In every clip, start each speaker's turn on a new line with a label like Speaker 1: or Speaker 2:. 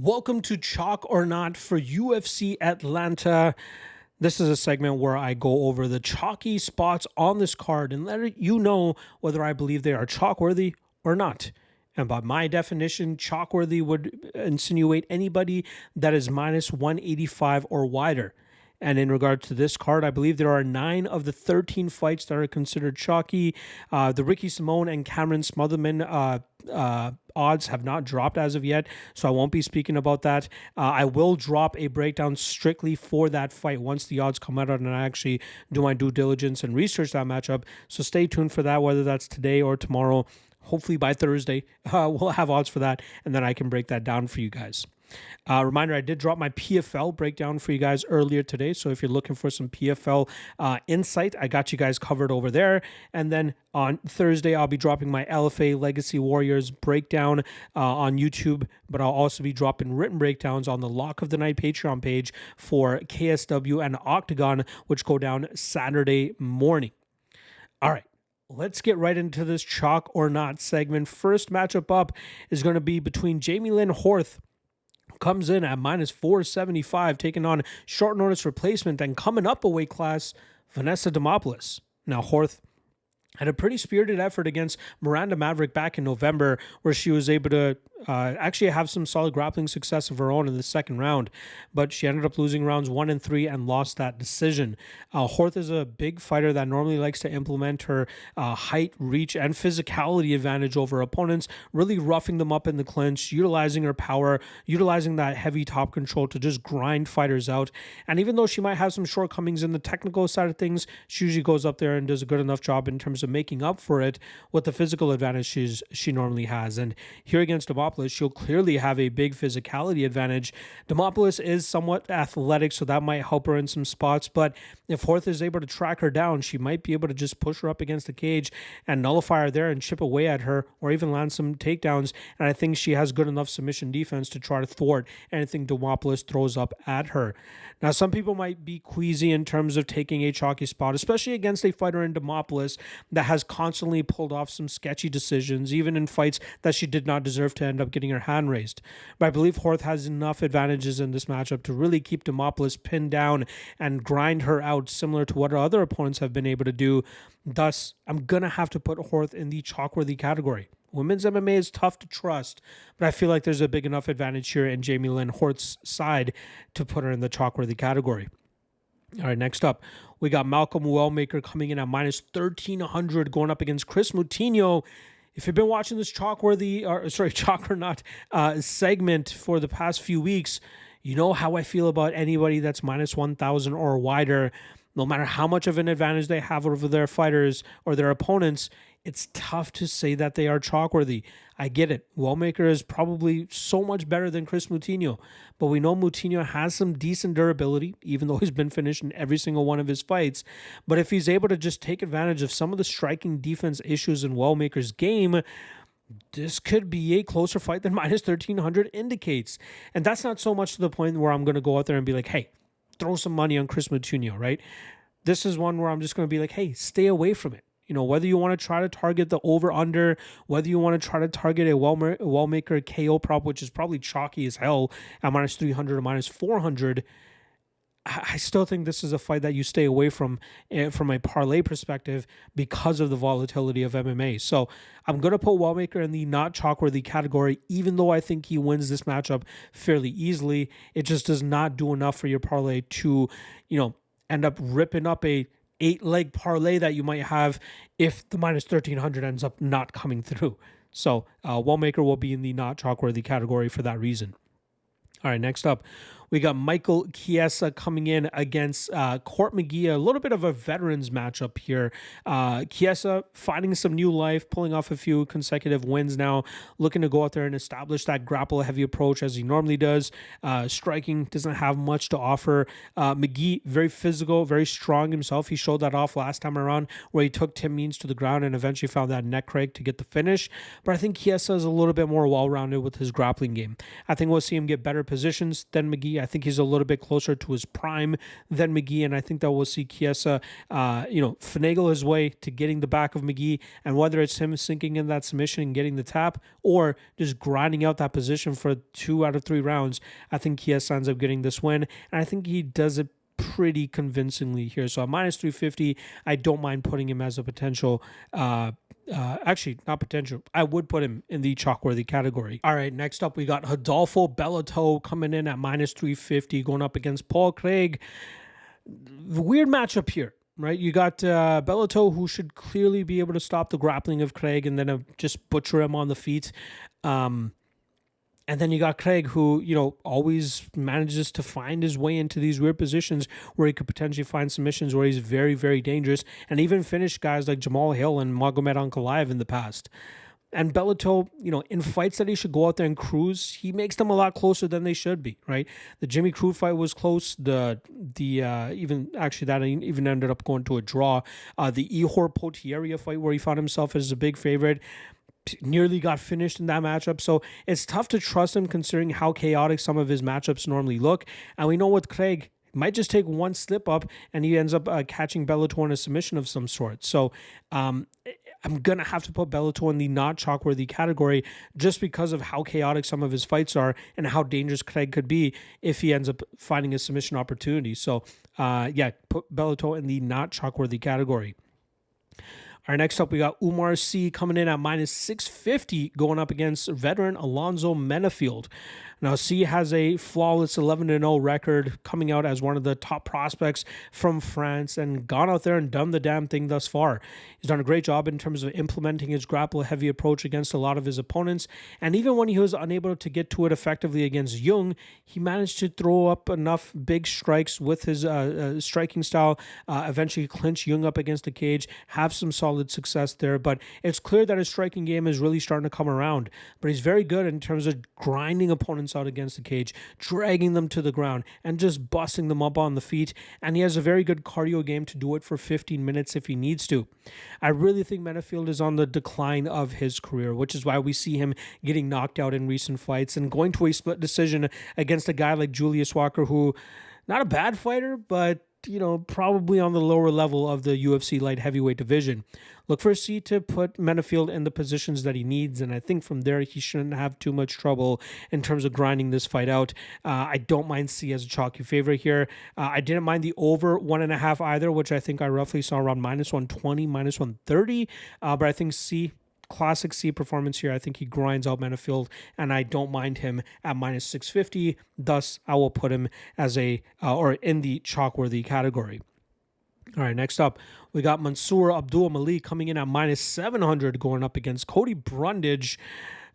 Speaker 1: Welcome to Chalk or Not for UFC Atlanta. This is a segment where I go over the chalky spots on this card and let you know whether I believe they are chalk worthy or not. And by my definition, chalk worthy would insinuate anybody that is minus 185 or wider. And in regard to this card, I believe there are 9 of the 13 fights that are considered chalky. The Ricky Simone and Cameron Smotherman odds have not dropped as of yet, so I won't be speaking about that. I will drop a breakdown strictly for that fight once the odds come out and I actually do my due diligence and research that matchup. So stay tuned for that, whether that's today or tomorrow. Hopefully by Thursday, we'll have odds for that, and then I can break that down for you guys. Reminder, I did drop my PFL breakdown for you guys earlier today, so if you're looking for some PFL insight, I got you guys covered over there. And then on Thursday, I'll be dropping my LFA Legacy Warriors breakdown on YouTube, but I'll also be dropping written breakdowns on the Lock of the Night Patreon page for KSW and OKTAGON, which go down Saturday morning. All right. Let's get right into this chalk or not segment. First matchup up is going to be between Jamie Lynn Horth, comes in at minus 475, taking on short notice replacement and coming up a weight class, Vanessa Demopoulos. Now, Horth had a pretty spirited effort against Miranda Maverick back in November, where she was able to actually have some solid grappling success of her own in the second round, but she ended up losing rounds 1 and 3 and lost that decision. Horth is a big fighter that normally likes to implement her height, reach, and physicality advantage over opponents, really roughing them up in the clinch, utilizing her power, utilizing that heavy top control to just grind fighters out. And even though she might have some shortcomings in the technical side of things, she usually goes up there and does a good enough job in terms of making up for it with the physical advantage she normally has. And here against Demopoulos, she'll clearly have a big physicality advantage. Demopoulos is somewhat athletic, so that might help her in some spots, but if Horth is able to track her down, she might be able to just push her up against the cage and nullify her there and chip away at her, or even land some takedowns. And I think she has good enough submission defense to try to thwart anything Demopoulos throws up at her. Now, some people might be queasy in terms of taking a chalky spot, especially against a fighter in Demopoulos that has constantly pulled off some sketchy decisions, even in fights that she did not deserve to end up getting her hand raised. But I believe Horth has enough advantages in this matchup to really keep Demopoulos pinned down and grind her out, similar to what other opponents have been able to do. Thus, I'm going to have to put Horth in the chalkworthy category. Women's MMA is tough to trust, but I feel like there's a big enough advantage here in Jamie Lynn Horth's side to put her in the chalkworthy category. All right, next up, we got Malcolm Wellmaker coming in at minus 1,300 going up against Chris Moutinho. If you've been watching this chalk or not segment for the past few weeks, you know how I feel about anybody that's minus 1,000 or wider. No matter how much of an advantage they have over their fighters or their opponents, it's tough to say that they are chalkworthy. I get it. Wellmaker is probably so much better than Chris Moutinho, but we know Moutinho has some decent durability, even though he's been finished in every single one of his fights. But if he's able to just take advantage of some of the striking defense issues in Wellmaker's game, this could be a closer fight than minus 1,300 indicates. And that's not so much to the point where I'm going to go out there and be like, hey, throw some money on Chris Moutinho, right? This is one where I'm just going to be like, hey, stay away from it. You know, whether you want to try to target the over-under, whether you want to try to target a Wellmaker KO prop, which is probably chalky as hell at minus 300 or minus 400, I still think this is a fight that you stay away from a parlay perspective because of the volatility of MMA. So I'm going to put Wellmaker in the not chalkworthy category, even though I think he wins this matchup fairly easily. It just does not do enough for your parlay to, end up ripping up a 8-leg parlay that you might have if the minus 1,300 ends up not coming through. So Wellmaker will be in the not chalkworthy category for that reason. All right, next up, we got Michael Chiesa coming in against Court McGee, a little bit of a veterans matchup here. Chiesa finding some new life, pulling off a few consecutive wins now, looking to go out there and establish that grapple-heavy approach as he normally does. Striking doesn't have much to offer. McGee, very physical, very strong himself. He showed that off last time around where he took Tim Means to the ground and eventually found that neck crank to get the finish. But I think Chiesa is a little bit more well-rounded with his grappling game. I think we'll see him get better positions than McGee I think he's a little bit closer to his prime than McGee, and I think that we'll see Chiesa, finagle his way to getting the back of McGee, and whether it's him sinking in that submission and getting the tap, or just grinding out that position for 2 out of 3 rounds, I think Chiesa ends up getting this win, and I think he does it pretty convincingly here. So at minus 350, I don't mind putting him as a potential, actually not potential, I would put him in the chalk-worthy category. All right, next up we got Rodolfo Bellato coming in at minus 350, going up against Paul Craig. Weird matchup here, right? You got Bellato, who should clearly be able to stop the grappling of Craig and then just butcher him on the feet. And then you got Craig, who, always manages to find his way into these weird positions where he could potentially find submissions where he's very, very dangerous, and even finished guys like Jamal Hill and Magomed Ankalaev in the past. And Bellato, in fights that he should go out there and cruise, he makes them a lot closer than they should be, right? The Jimmy Crute fight was close. That even ended up going to a draw. The Ihor Potieria fight, where he found himself as a big favorite, nearly got finished in that matchup. So it's tough to trust him considering how chaotic some of his matchups normally look. And we know with Craig, it might just take one slip up and he ends up catching Bellator in a submission of some sort. So I'm going to have to put Bellator in the not chalk-worthy category just because of how chaotic some of his fights are and how dangerous Craig could be if he ends up finding a submission opportunity. So put Bellator in the not chalk-worthy category. All right, next up, we got Umar C coming in at minus 650, going up against veteran Alonzo Menifield. Now, C has a flawless 11-0 record, coming out as one of the top prospects from France, and gone out there and done the damn thing thus far. He's done a great job in terms of implementing his grapple-heavy approach against a lot of his opponents, and even when he was unable to get to it effectively against Jung, he managed to throw up enough big strikes with his striking style, eventually clinch Jung up against the cage, have some solid success there. But it's clear that his striking game is really starting to come around. But he's very good in terms of grinding opponents out against the cage, dragging them to the ground, and just busting them up on the feet. And he has a very good cardio game to do it for 15 minutes if he needs to. I really think Menifield is on the decline of his career, which is why we see him getting knocked out in recent fights and going to a split decision against a guy like Julius Walker, who, not a bad fighter, but probably on the lower level of the UFC light heavyweight division. Look for C to put Menifield in the positions that he needs, and I think from there he shouldn't have too much trouble in terms of grinding this fight out. I don't mind C as a chalky favorite here. I didn't mind the over 1.5 either, which I think I roughly saw around minus 120, minus 130, but I think C, classic C performance here. I think he grinds out Menifield, and I don't mind him at minus 650. Thus, I will put him as or in the chalk-worthy category. All right, next up, we got Mansour Abdul-Malik coming in at minus 700, going up against Cody Brundage.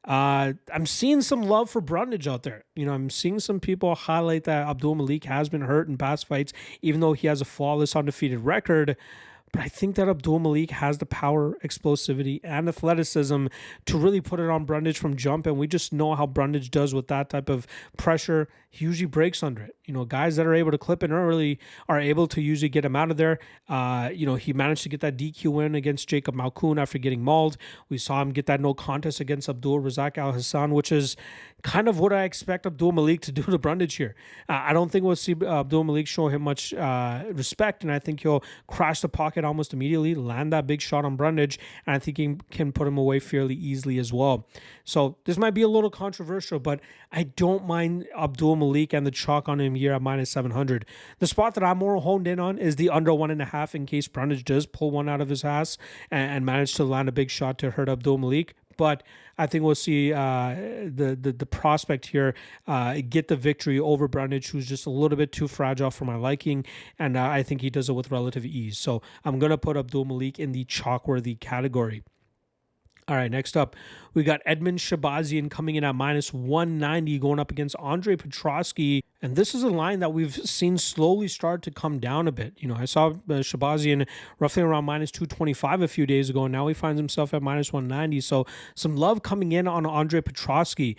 Speaker 1: I'm seeing some love for Brundage out there. I'm seeing some people highlight that Abdul-Malik has been hurt in past fights, even though he has a flawless undefeated record. But I think that Abdul-Malik has the power, explosivity, and athleticism to really put it on Brundage from jump. And we just know how Brundage does with that type of pressure. He usually breaks under it. Guys that are able to clip in early are able to usually get him out of there. He managed to get that DQ win against Jacob Malkoun after getting mauled. We saw him get that no contest against Abdul Razak Al Hassan, which is kind of what I expect Abdul-Malik to do to Brundage here. I don't think we'll see Abdul-Malik show him much respect, and I think he'll crash the pocket almost immediately, land that big shot on Brundage, and I think he can put him away fairly easily as well. So this might be a little controversial, but I don't mind Abdul-Malik and the chalk on him here at minus 700. The spot that I'm more honed in on is the under 1.5 in case Brundage does pull one out of his ass and manage to land a big shot to hurt Abdul-Malik. But I think we'll see the prospect here get the victory over Brundage, who's just a little bit too fragile for my liking, and I think he does it with relative ease. So I'm going to put Abdul-Malik in the chalk-worthy category. All right, next up, we got Edmund Shahbazyan coming in at minus 190, going up against Andre Petroski. And this is a line that we've seen slowly start to come down a bit. I saw Shahbazyan roughly around minus 225 a few days ago, and now he finds himself at minus 190. So some love coming in on Andre Petroski.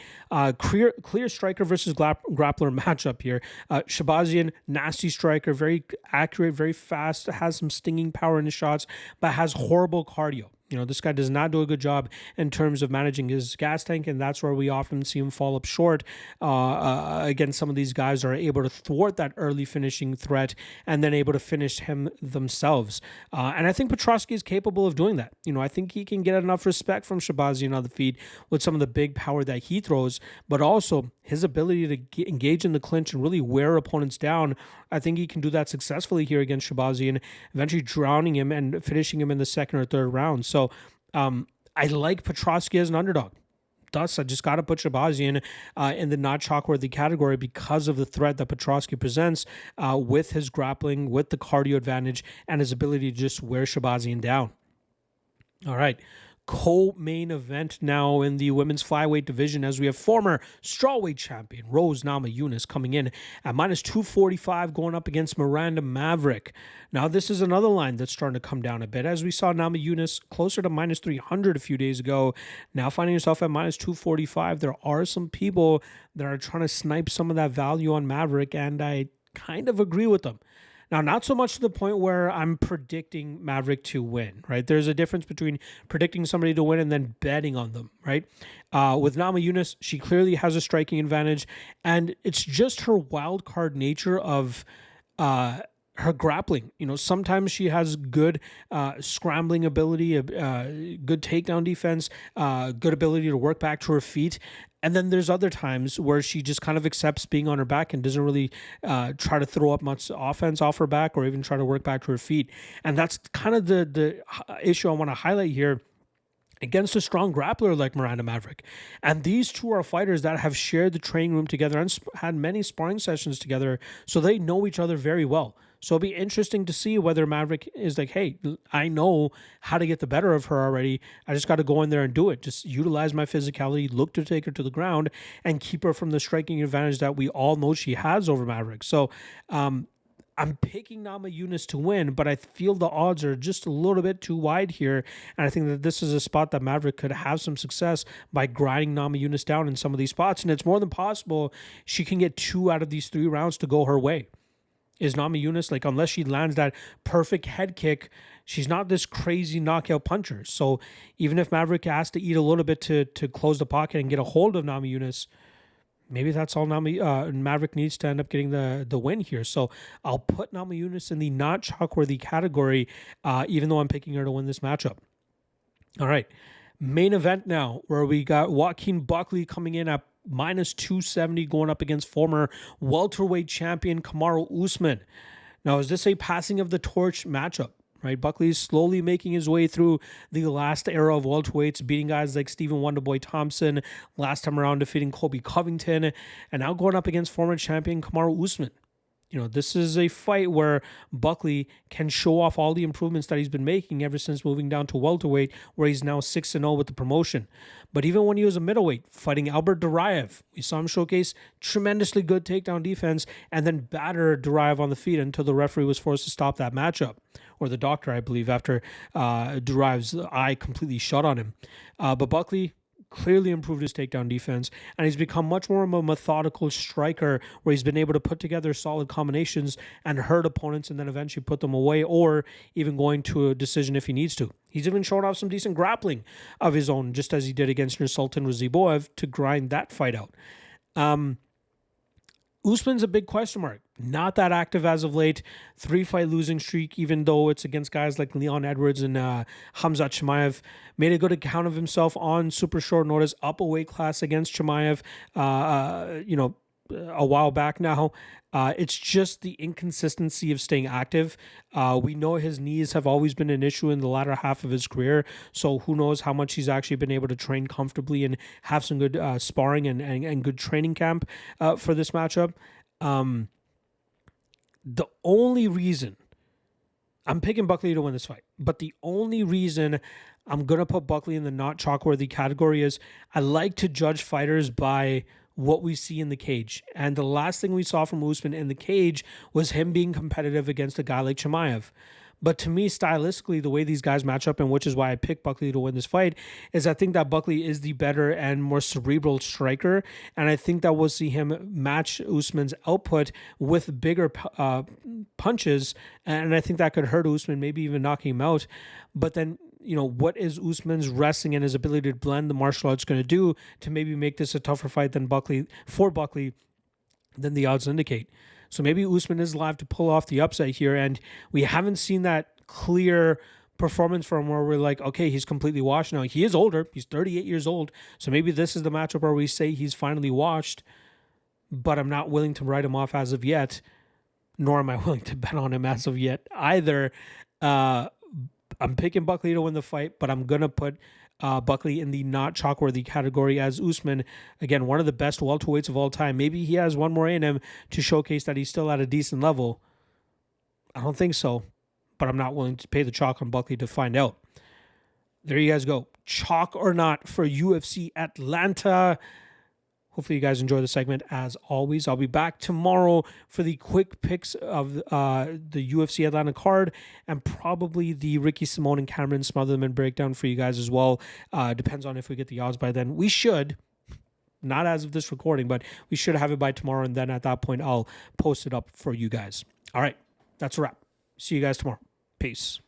Speaker 1: Clear striker versus grappler matchup here. Shahbazyan, nasty striker, very accurate, very fast, has some stinging power in his shots, but has horrible cardio. This guy does not do a good job in terms of managing his gas tank, and that's where we often see him fall up short against some of these guys that are able to thwart that early finishing threat and then able to finish him themselves. And I think Petroski is capable of doing that. I think he can get enough respect from Shahbazyan on the feet with some of the big power that he throws, but also his ability to engage in the clinch and really wear opponents down. I think he can do that successfully here against Shahbazyan, eventually drowning him and finishing him in the second or third round. So I like Petroski as an underdog. Thus, I just got to put Shahbazyan in the not chalk-worthy category because of the threat that Petroski presents with his grappling, with the cardio advantage, and his ability to just wear Shahbazyan down. All right. Co-main event now in the women's flyweight division, as we have former strawweight champion Rose Namajunas coming in at minus 245 going up against Maverick. Now this is another line that's starting to come down a bit, as we saw Namajunas closer to minus 300 a few days ago. Now finding yourself at minus 245, there are some people that are trying to snipe some of that value on Maverick, and I kind of agree with them. Now, not so much to the point where I'm predicting Maverick to win, right? There's a difference between predicting somebody to win and then betting on them, right? With Namajunas, she clearly has a striking advantage, and it's just her wild card nature of her grappling. Sometimes she has good scrambling ability, good takedown defense, good ability to work back to her feet. And then there's other times where she just kind of accepts being on her back and doesn't really try to throw up much offense off her back or even try to work back to her feet. And that's kind of the issue I want to highlight here against a strong grappler like Maverick. And these two are fighters that have shared the training room together and had many sparring sessions together, so they know each other very well. So it'll be interesting to see whether Maverick is like, hey, I know how to get the better of her already. I just got to go in there and do it. Just utilize my physicality, look to take her to the ground, and keep her from the striking advantage that we all know she has over Maverick. So I'm picking Namajunas to win, but I feel the odds are just a little bit too wide here. And I think that this is a spot that Maverick could have some success by grinding Namajunas down in some of these spots. And it's more than possible she can get 2 out of these 3 rounds to go her way. Is Namajunas, unless she lands that perfect head kick, she's not this crazy knockout puncher. So even if Maverick has to eat a little bit to close the pocket and get a hold of Namajunas, maybe that's all Maverick needs to end up getting the win here. So I'll put Namajunas in the not chalk-worthy category, even though I'm picking her to win this matchup. All right. Main event now, where we got Joaquin Buckley coming in at minus 270 going up against former welterweight champion Kamaru Usman. Now, is this a passing of the torch matchup? Right, Buckley is slowly making his way through the last era of welterweights, beating guys like Stephen Wonderboy Thompson, last time around defeating Colby Covington, and now going up against former champion Kamaru Usman. This is a fight where Buckley can show off all the improvements that he's been making ever since moving down to welterweight, where he's now 6-0 with the promotion. But even when he was a middleweight, fighting Albert Duraev, we saw him showcase tremendously good takedown defense and then batter Duraev on the feet until the referee was forced to stop that matchup. Or the doctor, I believe, after Duraev's eye completely shut on him. But Buckley clearly improved his takedown defense, and he's become much more of a methodical striker where he's been able to put together solid combinations and hurt opponents and then eventually put them away, or even going to a decision if he needs to. He's even shown off some decent grappling of his own, just as he did against Nursultan Raziboyev to grind that fight out. Usman's a big question mark. Not that active as of late. 3-fight losing streak, even though it's against guys like Leon Edwards and Khamzat Chimaev. Made a good account of himself on super short notice, up a weight class against Chimaev, a while back now. It's just the inconsistency of staying active. We know his knees have always been an issue in the latter half of his career, so who knows how much he's actually been able to train comfortably and have some good sparring and good training camp for this matchup. The only reason I'm picking Buckley to win this fight, but the only reason I'm going to put Buckley in the not chalk-worthy category is I like to judge fighters by what we see in the cage. And the last thing we saw from Usman in the cage was him being competitive against a guy like Chimaev. But to me, stylistically, the way these guys match up, and which is why I picked Buckley to win this fight, is I think that Buckley is the better and more cerebral striker. And I think that we'll see him match Usman's output with bigger punches. And I think that could hurt Usman, maybe even knocking him out. But then what is Usman's wrestling and his ability to blend the martial arts going to do to maybe make this a tougher fight than Buckley than the odds indicate. So maybe Usman is live to pull off the upset here, and we haven't seen that clear performance from where we're like, okay, he's completely washed now. He is older. He's 38 years old. So maybe this is the matchup where we say he's finally washed, but I'm not willing to write him off as of yet, nor am I willing to bet on him as of yet either. I'm picking Buckley to win the fight, but I'm going to put Buckley in the not chalk-worthy category, as Usman, again, one of the best welterweights of all time. Maybe he has one more in him to showcase that he's still at a decent level. I don't think so, but I'm not willing to pay the chalk on Buckley to find out. There you guys go. Chalk or not for UFC Atlanta. Hopefully you guys enjoy the segment. As always, I'll be back tomorrow for the quick picks of the UFC Atlanta card and probably the Ricky Simone and Cameron Smotherman breakdown for you guys as well. Depends on if we get the odds by then. We should, not as of this recording, but we should have it by tomorrow, and then at that point, I'll post it up for you guys. All right, that's a wrap. See you guys tomorrow. Peace.